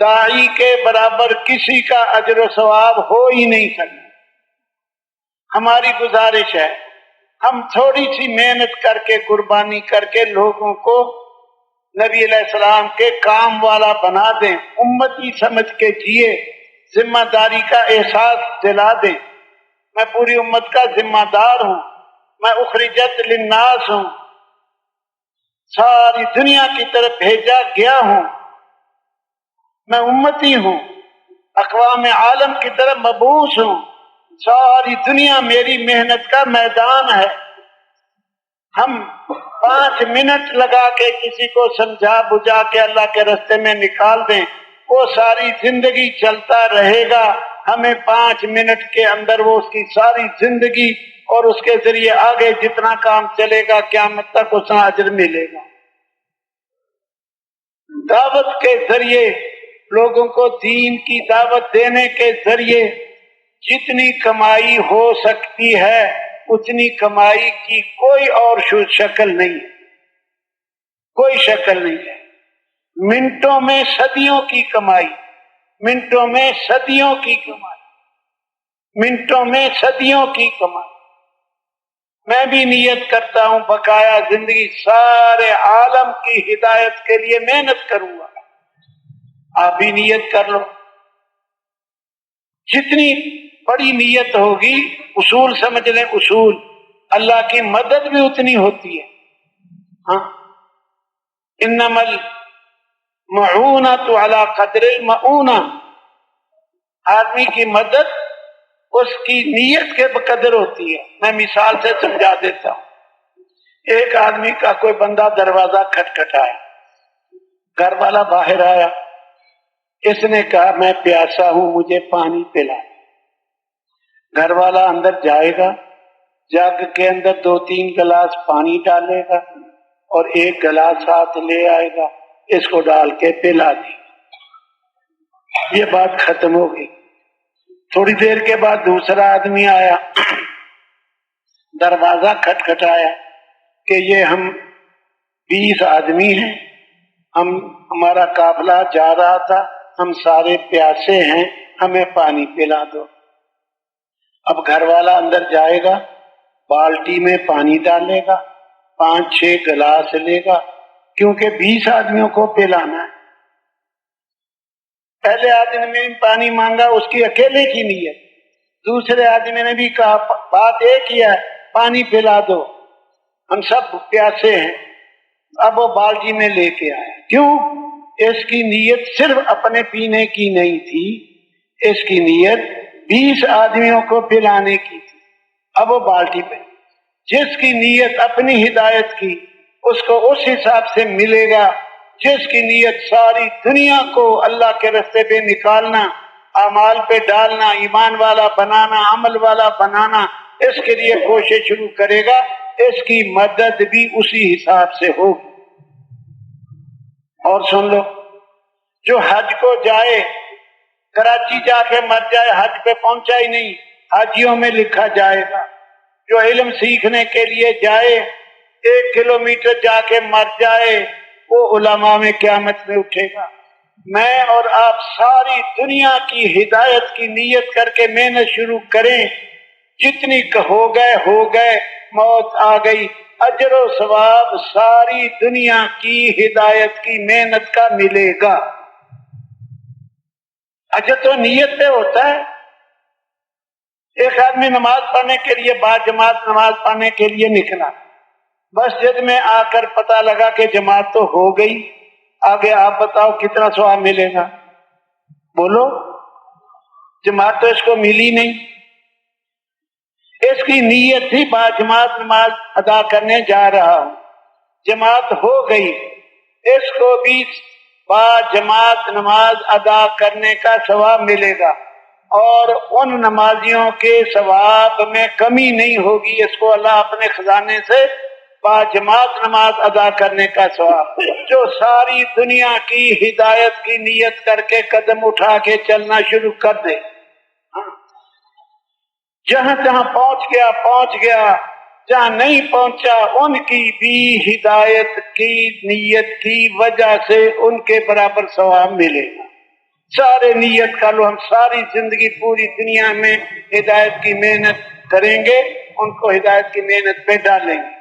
दाई के बराबर किसी का अजर व सवाब हो ही नहीं सकता। हमारी गुजारिश है हम थोड़ी सी मेहनत करके कुर्बानी करके लोगों को नबी अलैहिस्सलाम के काम वाला बना दें, उम्मती समझ के जिए, जिम्मेदारी का एहसास दिला दें। मैं पूरी उम्मत का जिम्मेदार हूँ, मैं उखरिजत लिन्नास हूँ, सारी दुनिया की तरफ भेजा गया हूँ, मैं उम्मती हूँ, अक़वाम आलम की तरफ मबूस हूँ, सारी दुनिया मेरी मेहनत का मैदान है। हम 5 मिनट लगा के किसी को समझा बुझा के अल्लाह के रास्ते में निकाल दें, वो सारी जिंदगी चलता रहेगा। हमें 5 मिनट के अंदर वो उसकी सारी जिंदगी और उसके जरिए आगे जितना काम चलेगा क़यामत तक उतना अजर मिलेगा। दावत के जरिए लोगों को दीन की दावत देने के जरिए जितनी कमाई हो सकती है उतनी कमाई की कोई और शक्ल नहीं है, कोई शक्ल नहीं है। मिनटों में सदियों की कमाई, मिनटों में सदियों की कमाई, मिनटों में सदियों की कमाई। मैं भी नियत करता हूं बकाया जिंदगी सारे आलम की हिदायत के लिए मेहनत करूंगा। आप भी नियत कर लो। जितनी बड़ी नियत होगी, उसूल समझ लें, उसूल, अल्लाह की मदद भी उतनी होती है। हाँ, इन्नमल मऊनतु अला क़द्रिल मऊना, आदमी की मदद उसकी नीयत के बकदर होती है। मैं मिसाल से समझा देता हूं। एक आदमी का कोई बंदा दरवाजा खटखटाया, घर वाला बाहर आया, इसने कहा मैं प्यासा हूं, मुझे पानी पिला। घर वाला अंदर जाएगा, जग के अंदर 2-3 गिलास पानी डालेगा और 1 गिलास हाथ ले आएगा, इसको डाल के पिला दी। ये बात खत्म हो गई। थोड़ी देर के बाद दूसरा आदमी आया, दरवाजा खटखटाया कि ये हम 20 आदमी हैं, हमारा काफिला जा रहा था, हम सारे प्यासे हैं, हमें पानी पिला दो। अब घर वाला अंदर जाएगा, बाल्टी में पानी डालेगा, 5-6 गिलास लेगा, क्योंकि 20 आदमियों को पिलाना है। पहले आदमी ने पानी मांगा, उसकी अकेले की नीयत। दूसरे आदमी ने भी कहा बात एक ही है, पानी पिला दो, हम सब प्यासे हैं। अब वो बाल्टी में लेके आया। क्यों? इसकी नीयत सिर्फ अपने पीने की नहीं थी, इसकी नीयत 20 आदमियों को पिलाने की थी। अब वो बाल्टी में, जिसकी नीयत अपनी हिदायत की उसको उस हिसाब से मिलेगा, जिसकी नीयत सारी दुनिया को अल्लाह के रास्ते पे निकालना, अमाल पे डालना, ईमान वाला बनाना, अमल वाला बनाना, इसके लिए कोशिश शुरू करेगा, इसकी मदद भी उसी हिसाब से होगी। और सुन लो, जो हज को जाए, कराची जाके मर जाए, हज पे पहुंचा ही नहीं, हाजियों में लिखा जाएगा। जो इल्म सीखने के लिए जाए, 1 किलोमीटर जाके मर जाए, वो उलमा में क़यामत में उठेगा। मैं और आप सारी दुनिया की हिदायत की नीयत करके मेहनत शुरू करें, जितनी हो गए, मौत आ गई, अजर व सवाब सारी दुनिया की हिदायत की मेहनत का मिलेगा। अजर तो नीयत पे होता है। एक आदमी नमाज पढ़ने के लिए, बाजमात नमाज पढ़ने के लिए निकला, मस्जिद में आकर पता लगा कि जमात तो हो गई, आगे आप बताओ कितना सवाब मिलेगा? बोलो, जमात तो इसको मिली नहीं। इसकी नीयत थी बाजमात नमाज अदा करने जा रहा हूं, जमात हो गई, इसको भी बाजमात नमाज अदा करने का सवाब मिलेगा और उन नमाजियों के सवाब में कमी नहीं होगी। इसको अल्लाह अपने खजाने से बाजमात नमाज अदा करने का सवाब, जो सारी दुनिया की हिदायत की नीयत करके कदम उठा के चलना शुरू कर दे। जहां जहां पहुंच गया, जहां नहीं पहुंचा उनकी भी हिदायत की नीयत की वजह से उनके बराबर सवाब मिलेगा। سارے نیت کر لو ہم ساری زندگی پوری دنیا میں ہدایت کی محنت کریں گے، ان کو ہدایت کی محنت پہ ڈالیں گے۔